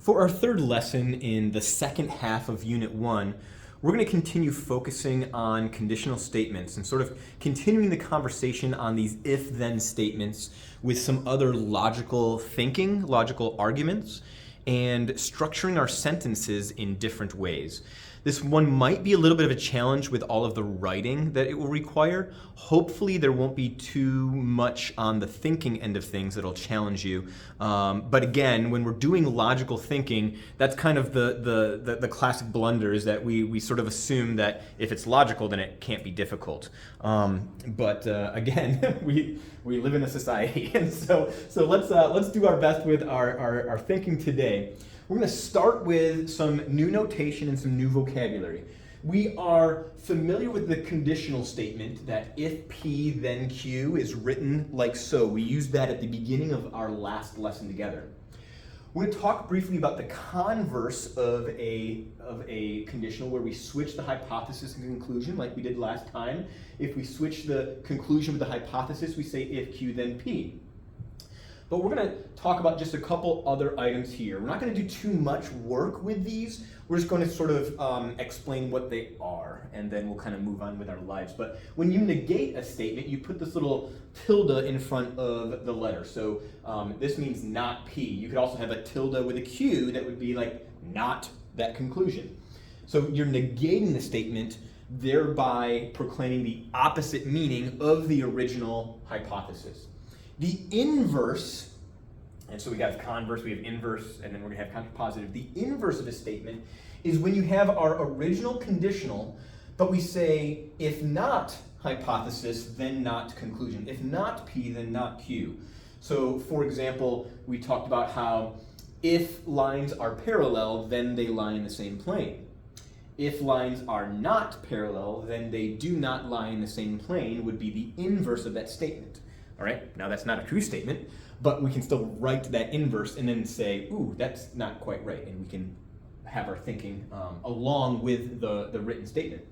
For our third lesson in the second half of Unit 1, we're going to continue focusing on conditional statements and sort of continuing the conversation on these if-then statements with some other logical thinking, logical arguments, and structuring our sentences in different ways. This one might be a little bit of a challenge with all of the writing that it will require. Hopefully there won't be too much on the thinking end of things that'll challenge you. But again, when we're doing logical thinking, that's kind of the classic blunder, is that we sort of assume that if it's logical, then it can't be difficult. But again, we live in a society, and so let's do our best with our thinking today. We're going to start with some new notation and some new vocabulary. We are familiar with the conditional statement that if P then Q is written like so. We used that at the beginning of our last lesson together. We're going to talk briefly about the converse of a conditional, where we switch the hypothesis and conclusion like we did last time. If we switch the conclusion with the hypothesis, we say if Q then P. But we're going to talk about just a couple other items here. We're not going to do too much work with these. We're just going to sort of explain what they are, and then we'll kind of move on with our lives. But when you negate a statement, you put this little tilde in front of the letter. So this means not P. You could also have a tilde with a Q that would be like not that conclusion. So you're negating the statement, thereby proclaiming the opposite meaning of the original hypothesis. The inverse, and so we got converse, we have inverse, and then we're going to have contrapositive. The inverse of a statement is when you have our original conditional, but we say, if not hypothesis, then not conclusion. If not P, then not Q. So, for example, we talked about how if lines are parallel, then they lie in the same plane. If lines are not parallel, then they do not lie in the same plane, would be the inverse of that statement. All right, now that's not a true statement, but we can still write that inverse and then say, ooh, that's not quite right, and we can have our thinking along with the written statement.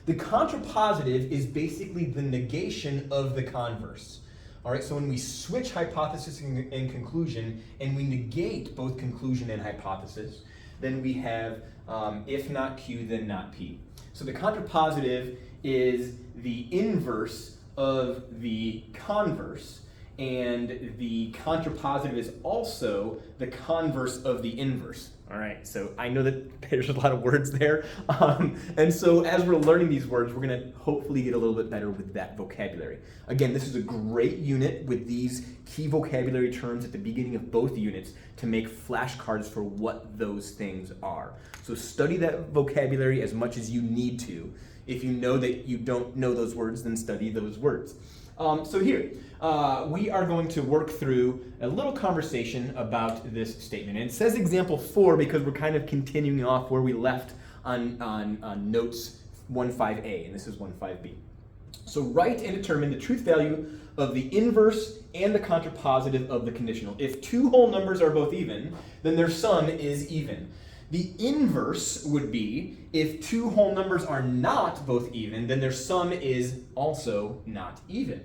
The contrapositive is basically the negation of the converse. All right, so when we switch hypothesis and conclusion, and we negate both conclusion and hypothesis, then we have if not Q, then not P. So the contrapositive is the inverse of the converse, and the contrapositive is also the converse of the inverse. All right, so I know that there's a lot of words there, and so as we're learning these words, we're going to hopefully get a little bit better with that vocabulary. Again, this is a great unit with these key vocabulary terms at the beginning of both units to make flashcards for what those things are. So study that vocabulary as much as you need to. If you know that you don't know those words, then study those words. So here, we are going to work through a little conversation about this statement. And it says example 4 because we're kind of continuing off where we left on notes 1.5a, and this is 1.5b. So write and determine the truth value of the inverse and the contrapositive of the conditional. If two whole numbers are both even, then their sum is even. The inverse would be if two whole numbers are not both even, then their sum is also not even.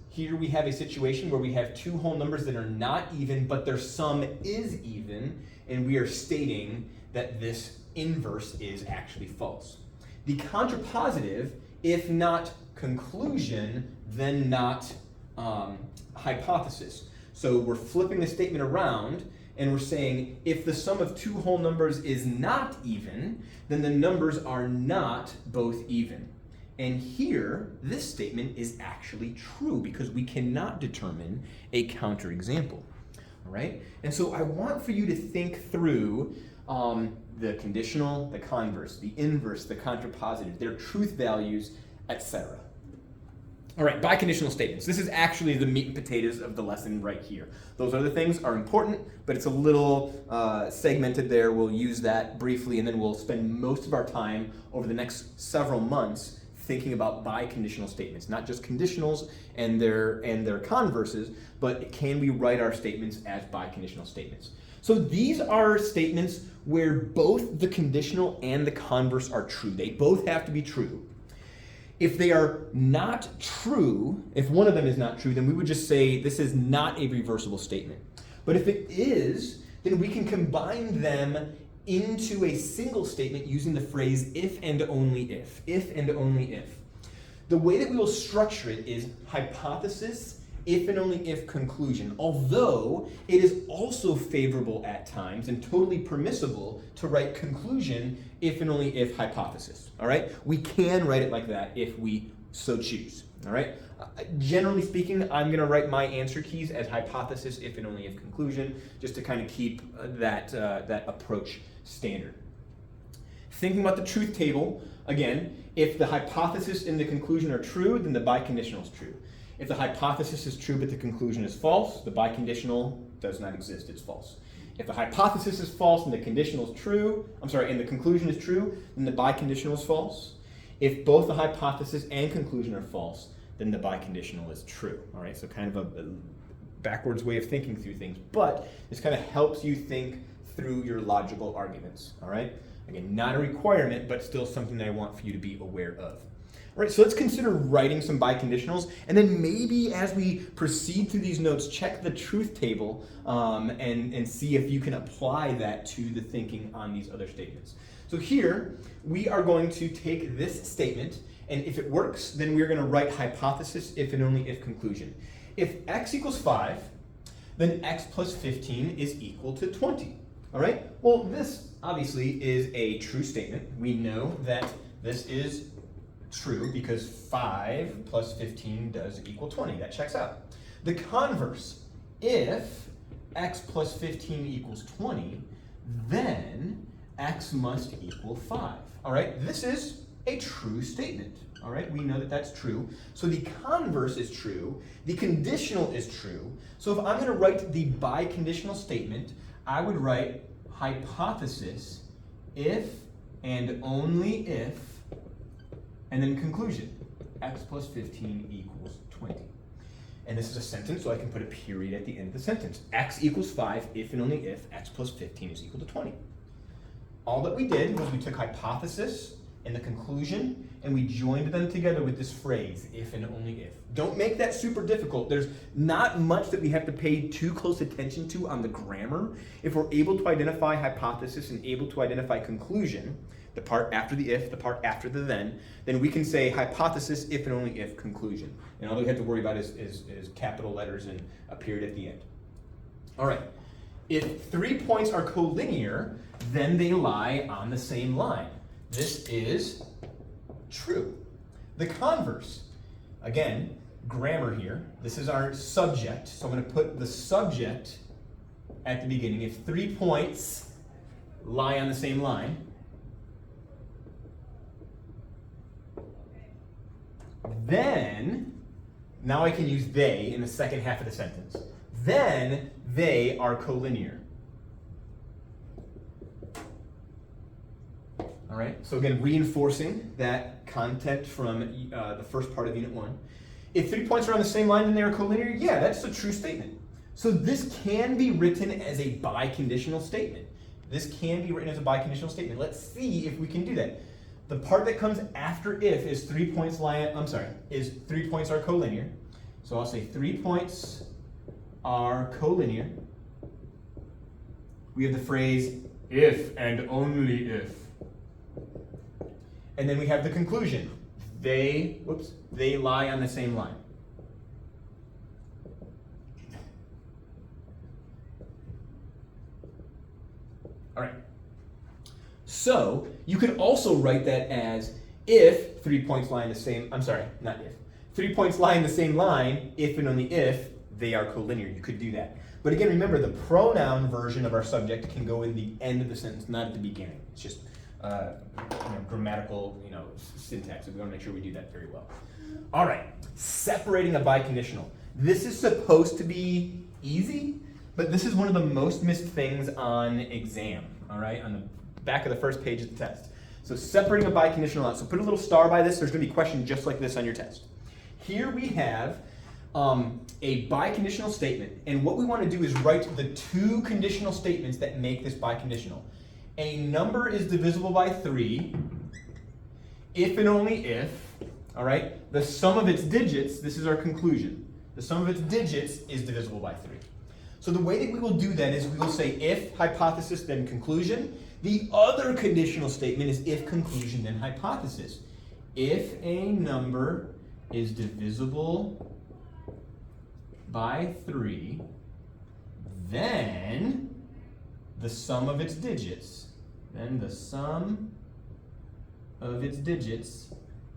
Here we have a situation where we have two whole numbers that are not even, but their sum is even, and we are stating that this inverse is actually false. The contrapositive, if not conclusion, then not hypothesis. So we're flipping the statement around, and we're saying if the sum of two whole numbers is not even, then the numbers are not both even. And here, this statement is actually true because we cannot determine a counterexample. All right? And so I want for you to think through the conditional, the converse, the inverse, the contrapositive, their truth values, etc. All right, biconditional statements. This is actually the meat and potatoes of the lesson right here. Those other things are important, but it's a little segmented there. We'll use that briefly, and then we'll spend most of our time over the next several months thinking about biconditional statements, not just conditionals and their converses, but can we write our statements as biconditional statements? So these are statements where both the conditional and the converse are true. They both have to be true. If they are not true, if one of them is not true, then we would just say this is not a reversible statement. But if it is, then we can combine them into a single statement using the phrase if and only if. If and only if. The way that we will structure it is hypothesis, if and only if conclusion, although it is also favorable at times and totally permissible to write conclusion, if and only if hypothesis. All right? We can write it like that if we so choose. All right? Generally speaking, I'm going to write my answer keys as hypothesis, if and only if conclusion, just to kind of keep that approach standard. Thinking about the truth table, again, if the hypothesis and the conclusion are true, then the biconditional is true. If the hypothesis is true but the conclusion is false, the biconditional does not exist, it's false. If the hypothesis is false and the conditional is true, and the conclusion is true, then the biconditional is false. If both the hypothesis and conclusion are false, then the biconditional is true. All right, so kind of a backwards way of thinking through things, but this kind of helps you think through your logical arguments. All right, again, not a requirement, but still something that I want for you to be aware of. All right, so let's consider writing some biconditionals, and then maybe as we proceed through these notes, check the truth table and see if you can apply that to the thinking on these other statements. So here, we are going to take this statement, and if it works, then we're going to write hypothesis, if and only if conclusion. If x equals 5, then x plus 15 is equal to 20. All right? Well, this obviously is a true statement. We know that this is true because 5 plus 15 does equal 20. That checks out. The converse, if x plus 15 equals 20, then x must equal 5. All right? This is a true statement. All right? We know that that's true. So the converse is true. The conditional is true. So if I'm going to write the biconditional statement, I would write hypothesis if and only if, and then conclusion, x plus 15 equals 20. And this is a sentence, so I can put a period at the end of the sentence. X equals 5 if and only if x plus 15 is equal to 20. All that we did was we took hypothesis and the conclusion, and we joined them together with this phrase, if and only if. Don't make that super difficult. There's not much that we have to pay too close attention to on the grammar. If we're able to identify hypothesis and able to identify conclusion, the part after the if, the part after the then we can say hypothesis, if and only if, conclusion. And all we have to worry about is capital letters and a period at the end. All right. If 3 points are collinear, then they lie on the same line. This is true. The converse, again, grammar here. This is our subject, so I'm going to put the subject at the beginning. If 3 points lie on the same line, then, now I can use they in the second half of the sentence. Then they are collinear. All right, so again, reinforcing that content from the first part of Unit 1. If 3 points are on the same line and they are collinear, yeah, that's a true statement. So this can be written as a biconditional statement. This can be written as a biconditional statement. Let's see if we can do that. The part that comes after if is 3 points is 3 points are collinear. So I'll say 3 points are collinear. We have the phrase if and only if. And then we have the conclusion. They lie on the same line. All right. So you could also write that as if 3 points lie in the same, 3 points lie in the same line, if and only if they are collinear. You could do that. But again, remember the pronoun version of our subject can go in the end of the sentence, not at the beginning. It's just grammatical, syntax. So we want to make sure we do that very well. All right, separating a biconditional. This is supposed to be easy, but this is one of the most missed things on exam. All right, on the back of the first page of the test. So separating a biconditional out. So put a little star by this. There's going to be a question just like this on your test. Here we have a biconditional statement, and what we want to do is write the two conditional statements that make this biconditional. A number is divisible by 3 if and only if, all right, the sum of its digits, this is our conclusion, the sum of its digits is divisible by 3. So the way that we will do that is we will say if hypothesis, then conclusion. The other conditional statement is if conclusion, then hypothesis. If a number is divisible by 3, then the sum of its digits,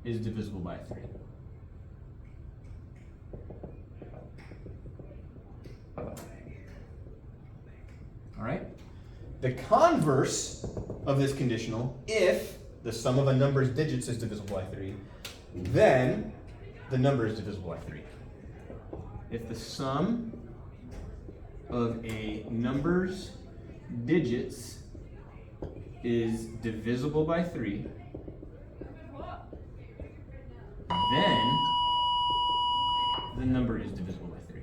is divisible by 3. All right? The converse of this conditional, if the sum of a number's digits is divisible by 3, then the number is divisible by 3. If the sum of a number's digits is divisible by 3, then the number is divisible by 3.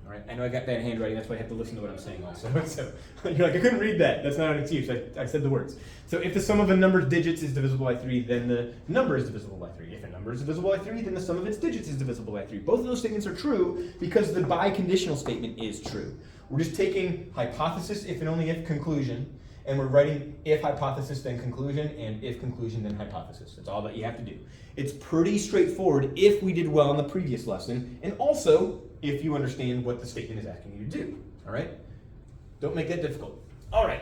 All right, I know I got bad handwriting, that's why I have to listen to what I'm saying also. So you're like, I couldn't read that. That's not an excuse. I said the words. So if the sum of a number's digits is divisible by 3, then the number is divisible by 3. If a number is divisible by 3, then the sum of its digits is divisible by 3. Both of those statements are true because the biconditional statement is true. We're just taking hypothesis, if and only if, conclusion, and we're writing if hypothesis, then conclusion, and if conclusion, then hypothesis. That's all that you have to do. It's pretty straightforward if we did well in the previous lesson, and also if you understand what the statement is asking you to do. All right? Don't make that difficult. All right.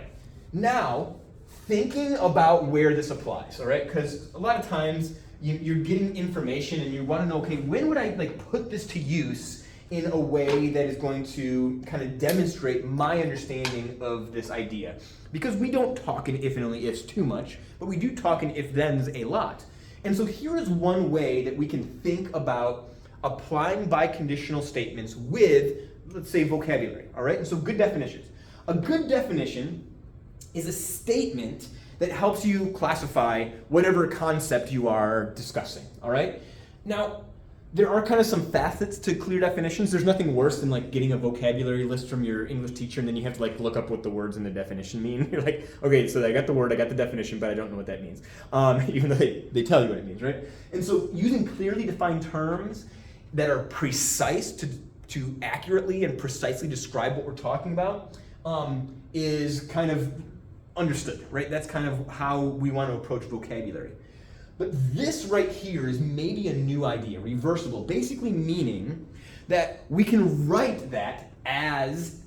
Now, thinking about where this applies, all right? Because a lot of times you're getting information and you want to know, okay, when would I put this to use in a way that is going to kind of demonstrate my understanding of this idea? Because we don't talk in if and only ifs too much, but we do talk in if-thens a lot. And so here is one way that we can think about applying biconditional statements with, let's say, vocabulary, all right? And so good definitions. A good definition is a statement that helps you classify whatever concept you are discussing, all right? Now, there are kind of some facets to clear definitions. There's nothing worse than getting a vocabulary list from your English teacher and then you have to look up what the words in the definition mean. You're like, okay, so I got the word, I got the definition, but I don't know what that means. Even though they tell you what it means, right? And so using clearly defined terms that are precise to accurately and precisely describe what we're talking about is kind of understood, right? That's kind of how we want to approach vocabulary. But this right here is maybe a new idea, reversible, basically meaning that we can write that as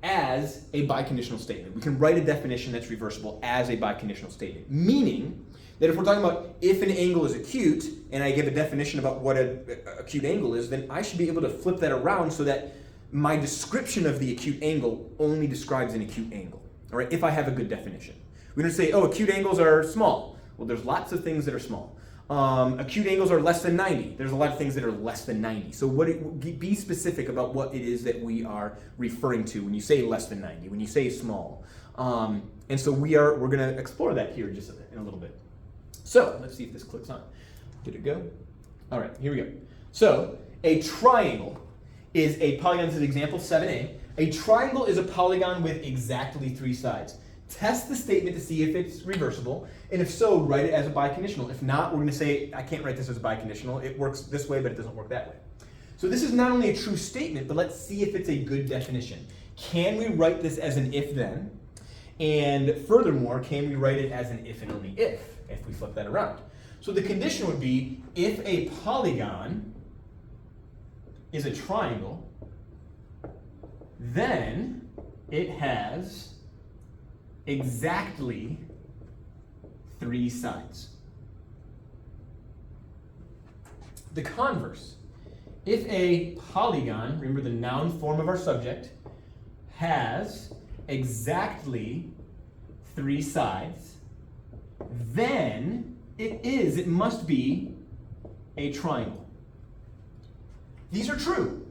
a biconditional statement. We can write a definition that's reversible as a biconditional statement, meaning that if we're talking about if an angle is acute, and I give a definition about what an acute angle is, then I should be able to flip that around so that my description of the acute angle only describes an acute angle, all right, if I have a good definition. We're going to say, oh, acute angles are small. Well, there's lots of things that are small. Acute angles are less than 90. There's a lot of things that are less than 90. So be specific about what it is that we are referring to when you say less than 90, when you say small. And so we're going to explore that here just in a little bit. So let's see if this clicks on. Did it go? All right, here we go. So a triangle is a polygon. This is example 7a. A triangle is a polygon with exactly 3 sides. Test the statement to see if it's reversible, and if so, write it as a biconditional. If not, we're going to say, I can't write this as a biconditional. It works this way, but it doesn't work that way. So this is not only a true statement, but let's see if it's a good definition. Can we write this as an if-then? And furthermore, can we write it as an if and only if we flip that around? So the condition would be, if a polygon is a triangle, then it has exactly 3 sides. The converse, if a polygon, remember the noun form of our subject, has exactly 3 sides, then it must be a triangle. These are true.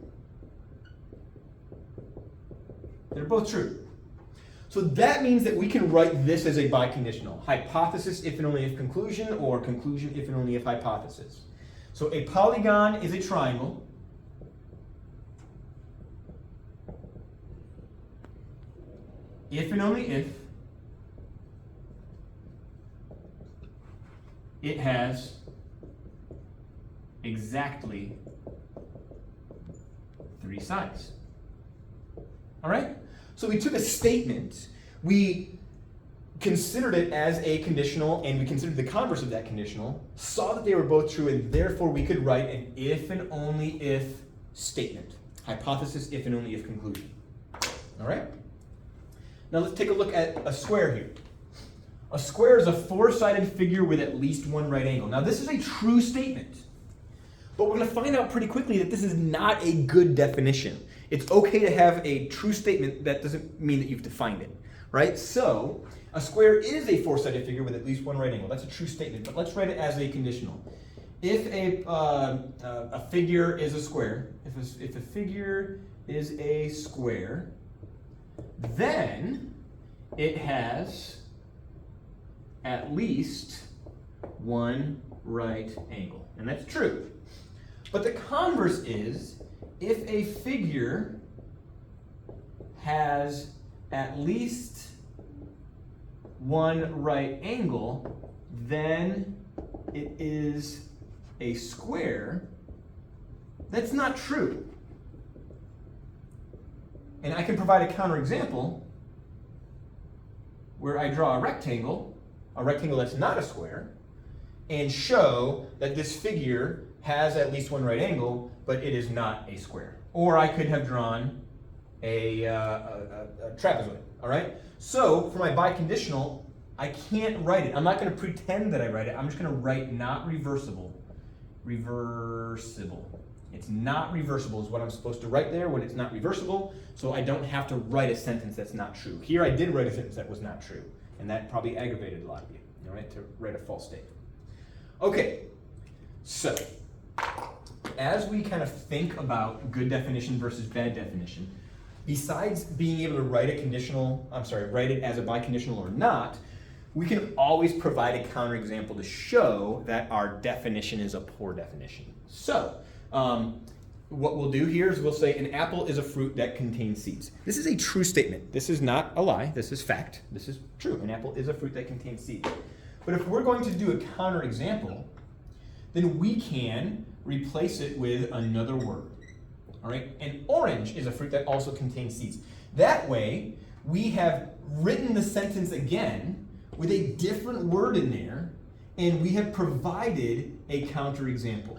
They're both true. So that means that we can write this as a biconditional. Hypothesis if and only if conclusion, or conclusion if and only if hypothesis. So a polygon is a triangle. If and only if it has exactly 3 sides. All right? So we took a statement, we considered it as a conditional, and we considered the converse of that conditional, saw that they were both true, and therefore we could write an if and only if statement. Hypothesis, if and only if conclusion. All right? Now let's take a look at a square here. A square is a 4-sided figure with at least one right angle. Now this is a true statement, but we're going to find out pretty quickly that this is not a good definition. It's okay to have a true statement, that doesn't mean that you've defined it, right? So a square is a 4-sided figure with at least one right angle. That's a true statement, but let's write it as a conditional. If a figure is a square, if a figure is a square, then it has at least one right angle. And that's true. But the converse is, if a figure has at least one right angle, then it is a square. That's not true. And I can provide a counterexample where I draw a rectangle that's not a square, and show that this figure has at least one right angle, but it is not a square. Or I could have drawn a trapezoid, all right? So for my biconditional, I can't write it. I'm not going to pretend that I write it. I'm just going to write not reversible. Reversible. It's not reversible is what I'm supposed to write there when it's not reversible, so I don't have to write a sentence that's not true. Here I did write a sentence that was not true, and that probably aggravated a lot of you, all right, to write a false statement. Okay, so as we kind of think about good definition versus bad definition, besides being able to write it as a biconditional or not, we can always provide a counterexample to show that our definition is a poor definition. So, what we'll do here is we'll say an apple is a fruit that contains seeds. This is a true statement. This is not a lie. This is fact. This is true. An apple is a fruit that contains seeds. But if we're going to do a counterexample, then we can replace it with another word. All right? An orange is a fruit that also contains seeds. That way, we have written the sentence again with a different word in there, and we have provided a counterexample.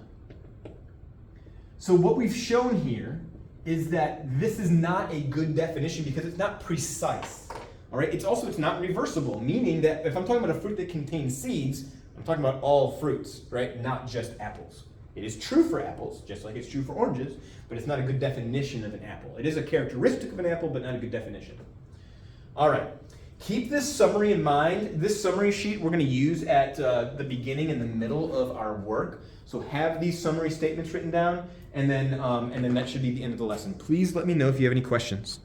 So what we've shown here is that this is not a good definition because it's not precise. All right? It's not reversible, meaning that if I'm talking about a fruit that contains seeds, I'm talking about all fruits, right? Not just apples. It is true for apples, just like it's true for oranges, but it's not a good definition of an apple. It is a characteristic of an apple, but not a good definition. All right. Keep this summary in mind. This summary sheet we're going to use at the beginning and the middle of our work. So have these summary statements written down, and then that should be the end of the lesson. Please let me know if you have any questions.